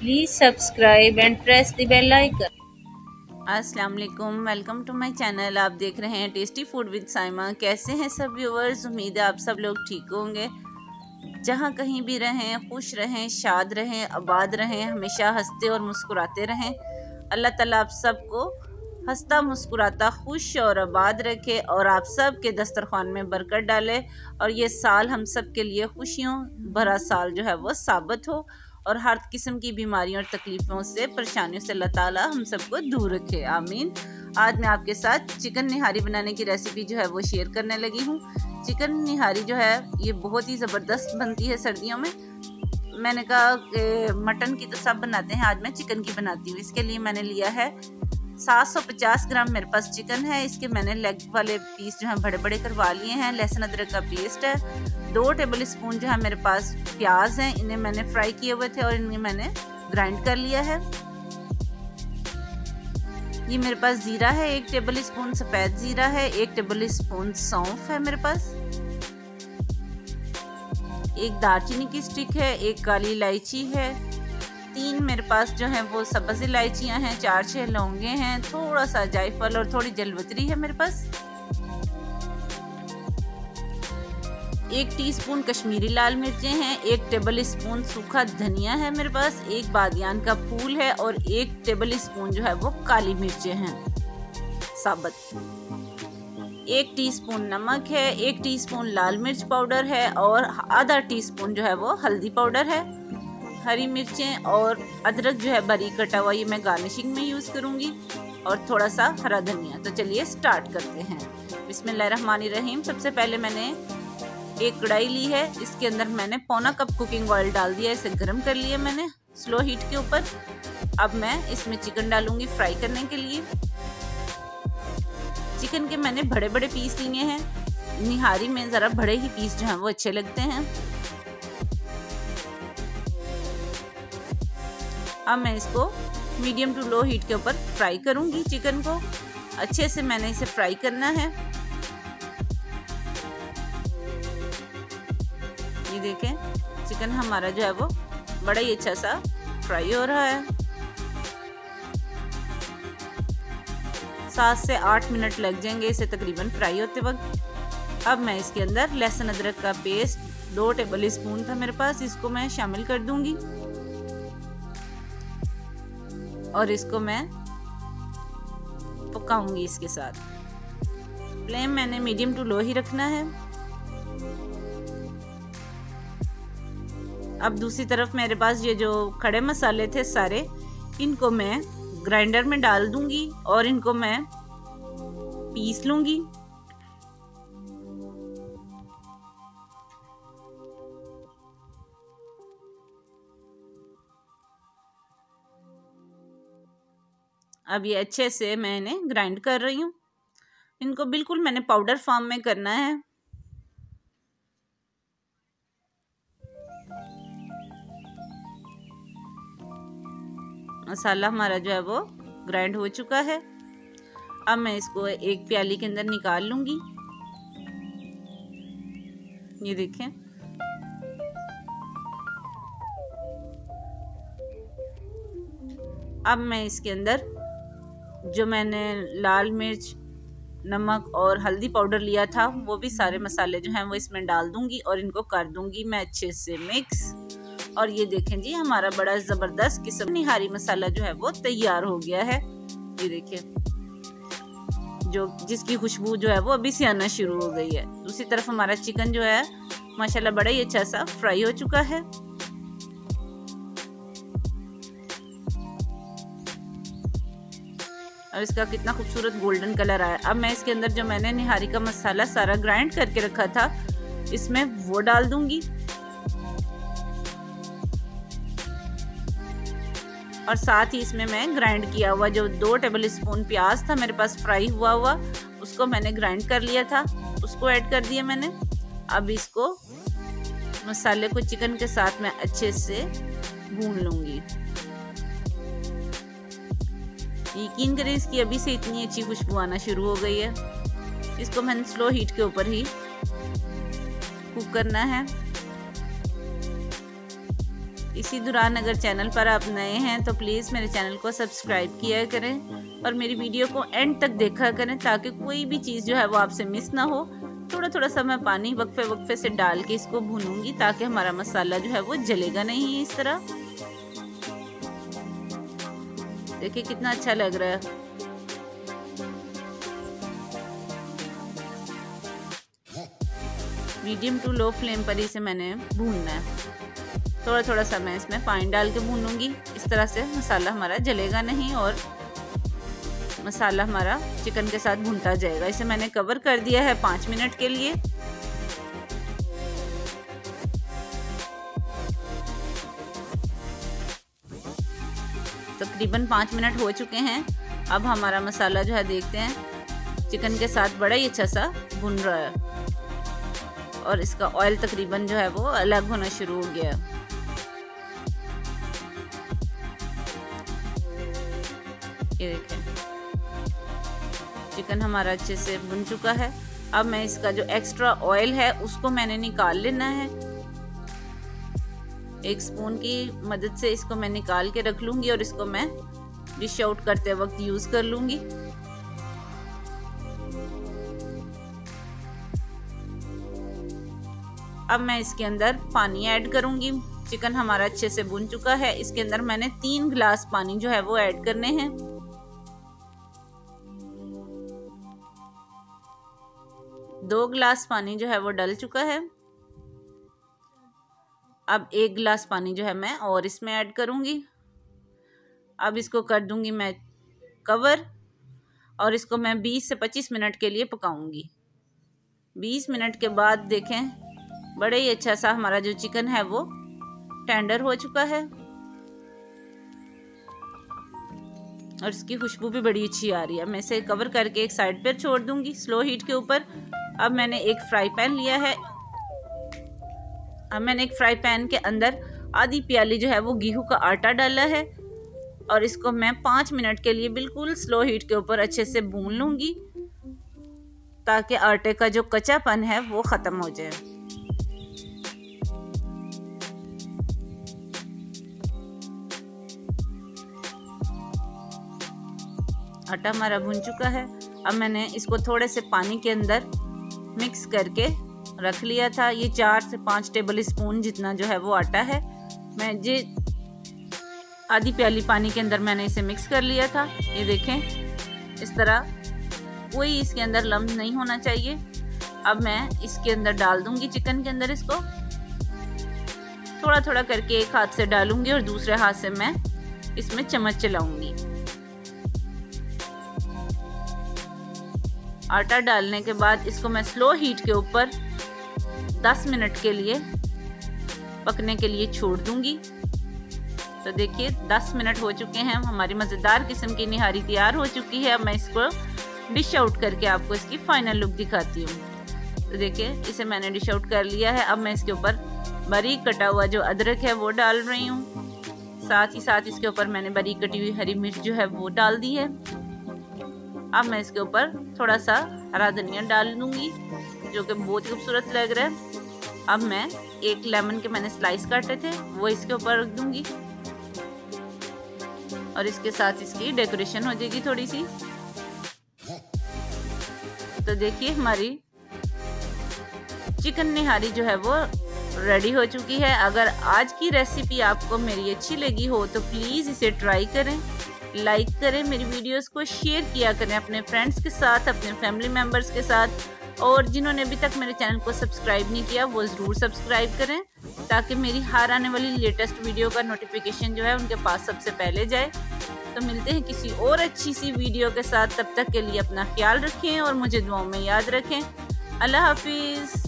Please subscribe and press the bell icon. अस्सलाम वालेकुम, welcome to my channel. आप देख रहे हैं टेस्टी फूड विद साइमा। कैसे हैं सब व्यूवर्स? उम्मीद है आप सब लोग ठीक होंगे। जहां कहीं भी रहें, खुश रहें, शाद रहें, आबाद रहें, हमेशा हंसते और मुस्कुराते रहें। अल्लाह ताला आप सबको हंसता मुस्कुराता खुश और आबाद रखे और आप सब के दस्तरखान में बरकत डाले और ये साल हम सब के लिए खुशियों भरा साल जो है वो साबित हो और हर किस्म की बीमारियों और तकलीफ़ों से, परेशानियों से अल्लाह ताला हम सबको दूर रखे, आमीन। आज मैं आपके साथ चिकन निहारी बनाने की रेसिपी जो है वो शेयर करने लगी हूँ। चिकन निहारी जो है ये बहुत ही ज़बरदस्त बनती है सर्दियों में। मैंने कहा कि मटन की तो सब बनाते हैं, आज मैं चिकन की बनाती हूँ। इसके लिए मैंने लिया है 750 ग्राम मेरे पास चिकन है। इसके मैंने लेग वाले पीस जो है बड़े बड़े करवा लिए हैं। लहसुन अदरक का पेस्ट है। 2 टेबल स्पून जो है मेरे पास प्याज हैं, इन्हें मैंने फ्राई किए हुए थे और इन्हें मैंने ग्राइंड कर लिया है। ये मेरे पास जीरा है, 1 टेबल स्पून सफ़ेद जीरा है, 1 टेबल स्पून सौंफ है मेरे पास, 1 दालचीनी की स्टिक है, 1 काली इलायची है, 3 मेरे पास जो है वो सब्ज़ इलायचियाँ हैं, 4-6 लौंगे हैं, थोड़ा सा जायफल और थोड़ी जलवतरी है मेरे पास, 1 टीस्पून कश्मीरी लाल मिर्चें हैं, 1 टेबल स्पून सूखा धनिया है मेरे पास, 1 बादियान का फूल है और 1 टेबल स्पून जो है वो काली मिर्चें हैं साबुत, 1 टीस्पून नमक है, 1 टीस्पून लाल मिर्च पाउडर है और आधा टीस्पून जो है वो हल्दी पाउडर है। हरी मिर्चें और अदरक जो है बारीक कटा हुआ ये मैं गार्निशिंग में यूज़ करूँगी और थोड़ा सा हरा धनिया। तो चलिए स्टार्ट करते हैं। बिस्मिल्लाहिर्रहमानिर्रहीम। सबसे पहले मैंने एक कढ़ाई ली है, इसके अंदर मैंने पौना कप कुकिंग ऑयल डाल दिया, इसे गर्म कर लिया मैंने स्लो हीट के ऊपर। अब मैं इसमें चिकन डालूंगी फ्राई करने के लिए। चिकन के मैंने बड़े बड़े पीस लिए हैं, निहारी में ज़रा बड़े ही पीस जो हैं वो अच्छे लगते हैं। अब मैं इसको मीडियम टू लो हीट के ऊपर फ्राई करूंगी। चिकन को अच्छे से मैंने इसे फ्राई करना है। ये देखें चिकन हमारा जो है वो बड़ा ही अच्छा सा फ्राई हो रहा है। 7 से 8 मिनट लग जाएंगे इसे तकरीबन फ्राई होते वक्त। अब मैं इसके अंदर लहसुन अदरक का पेस्ट 2 टेबल स्पून था मेरे पास, इसको मैं शामिल कर दूंगी और इसको मैं पकाऊंगी इसके साथ। फ्लेम मैंने मीडियम टू लो ही रखना है। अब दूसरी तरफ मेरे पास ये जो खड़े मसाले थे सारे, इनको मैं ग्राइंडर में डाल दूंगी और इनको मैं पीस लूंगी। अब ये अच्छे से मैंने ग्राइंड कर रही हूँ। इनको बिल्कुल मैंने पाउडर फॉर्म में करना है। मसाला हमारा जो है वो ग्राइंड हो चुका है। अब मैं इसको एक प्याली के अंदर निकाल लूंगी। ये देखें अब मैं इसके अंदर जो मैंने लाल मिर्च, नमक और हल्दी पाउडर लिया था वो भी सारे मसाले जो हैं वो इसमें डाल दूंगी और इनको कर दूंगी मैं अच्छे से मिक्स। और ये देखें जी हमारा बड़ा ज़बरदस्त किस्म निहारी मसाला जो है वो तैयार हो गया है। ये देखिए जो जिसकी खुशबू जो है वो अभी से आना शुरू हो गई है। दूसरी तरफ हमारा चिकन जो है माशाल्लाह बड़ा ही अच्छा सा फ्राई हो चुका है। और इसका कितना खूबसूरत गोल्डन कलर आया। अब मैं इसके अंदर जो मैंने निहारी का मसाला सारा ग्राइंड करके रखा था इसमें वो डाल दूंगी और साथ ही इसमें मैं ग्राइंड किया हुआ जो 2 टेबल स्पून प्याज था मेरे पास फ्राई हुआ उसको मैंने ग्राइंड कर लिया था, उसको ऐड कर दिया मैंने। अब इसको मसाले को चिकन के साथ मैं अच्छे से भून लूंगी। यकीन करें इसकी अभी से इतनी अच्छी खुशबू आना शुरू हो गई है। इसको मैंने स्लो हीट के ऊपर ही कुक करना है। इसी दौरान अगर चैनल पर आप नए हैं तो प्लीज़ मेरे चैनल को सब्सक्राइब किया करें और मेरी वीडियो को एंड तक देखा करें ताकि कोई भी चीज़ जो है वो आपसे मिस ना हो। थोड़ा थोड़ा सा मैं पानी वक्फे वक्फे से डाल के इसको भूनूंगी ताकि हमारा मसाला जो है वो जलेगा नहीं। इस तरह देखिए कितना अच्छा लग रहा है। मीडियम टू लो फ्लेम पर इसे मैंने भूनना है। थोड़ा थोड़ा सा मैं इसमें पानी डाल के भूनूंगी। इस तरह से मसाला हमारा जलेगा नहीं और मसाला हमारा चिकन के साथ भूनता जाएगा। इसे मैंने कवर कर दिया है 5 मिनट के लिए। तकरीबन 5 मिनट हो चुके हैं। अब हमारा मसाला जो है देखते हैं चिकन के साथ बड़ा ही अच्छा सा भुन रहा है और इसका ऑयल तकरीबन जो है वो अलग होना शुरू हो गया। ये देखें चिकन हमारा अच्छे से भुन चुका है। अब मैं इसका जो एक्स्ट्रा ऑयल है उसको मैंने निकाल लेना है। एक स्पून की मदद से इसको मैं निकाल के रख लूंगी और इसको मैं डिश आउट करते वक्त यूज कर लूंगी। अब मैं इसके अंदर पानी ऐड करूंगी। चिकन हमारा अच्छे से भुन चुका है। इसके अंदर मैंने 3 गिलास पानी जो है वो ऐड करने हैं। दो गिलास पानी जो है वो डल चुका है। अब 1 गिलास पानी जो है मैं और इसमें ऐड करूंगी। अब इसको कर दूंगी मैं कवर और इसको मैं 20 से 25 मिनट के लिए पकाऊंगी। 20 मिनट के बाद देखें बड़े ही अच्छा सा हमारा जो चिकन है वो टेंडर हो चुका है और इसकी खुशबू भी बड़ी अच्छी आ रही है। मैं इसे कवर करके एक साइड पर छोड़ दूंगी स्लो हीट के ऊपर। अब मैंने एक फ्राई पैन लिया है। अब मैंने एक फ्राई पैन के अंदर आधी प्याली जो है वो गेहूं का आटा डाला है और इसको मैं 5 मिनट के लिए बिल्कुल स्लो हीट के ऊपर अच्छे से भून लूंगी ताकि आटे का जो कच्चापन है वो खत्म हो जाए। आटा हमारा भुन चुका है। अब मैंने इसको थोड़े से पानी के अंदर मिक्स करके रख लिया था। ये 4 से 5 टेबल स्पून जितना जो है वो आटा है। मैं ये आधी प्याली पानी के अंदर मैंने इसे मिक्स कर लिया था। ये देखें इस तरह कोई इसके अंदर लम्ब नहीं होना चाहिए। अब मैं इसके अंदर डाल दूंगी चिकन के अंदर। इसको थोड़ा थोड़ा करके एक हाथ से डालूंगी और दूसरे हाथ से मैं इसमें चम्मच चलाऊंगी। आटा डालने के बाद इसको मैं स्लो हीट के ऊपर 10 मिनट के लिए पकने के लिए छोड़ दूंगी। तो देखिए 10 मिनट हो चुके हैं। हमारी मज़ेदार किस्म की निहारी तैयार हो चुकी है। अब मैं इसको डिश आउट करके आपको इसकी फाइनल लुक दिखाती हूँ। तो देखिए इसे मैंने डिश आउट कर लिया है। अब मैं इसके ऊपर बारीक कटा हुआ जो अदरक है वो डाल रही हूँ। साथ ही साथ इसके ऊपर मैंने बारीक कटी हुई हरी मिर्च जो है वो डाल दी है। अब मैं इसके ऊपर थोड़ा सा हरा धनिया डाल दूंगी जो कि बहुत ही खूबसूरत लग रहा है। अब मैं एक लेमन के मैंने स्लाइस काटे थे वो इसके ऊपर रख दूंगी और इसके साथ इसकी डेकोरेशन हो जाएगी थोड़ी सी। तो देखिए हमारी चिकन निहारी जो है वो रेडी हो चुकी है। अगर आज की रेसिपी आपको मेरी अच्छी लगी हो तो प्लीज़ इसे ट्राई करें, लाइक करें, मेरी वीडियोस को शेयर किया करें अपने फ्रेंड्स के साथ, अपने फैमिली मेम्बर्स के साथ। और जिन्होंने अभी तक मेरे चैनल को सब्सक्राइब नहीं किया वो ज़रूर सब्सक्राइब करें ताकि मेरी हर आने वाली लेटेस्ट वीडियो का नोटिफिकेशन जो है उनके पास सबसे पहले जाए। तो मिलते हैं किसी और अच्छी सी वीडियो के साथ। तब तक के लिए अपना ख्याल रखें और मुझे दुआओं में याद रखें। अल्लाह हाफिज़।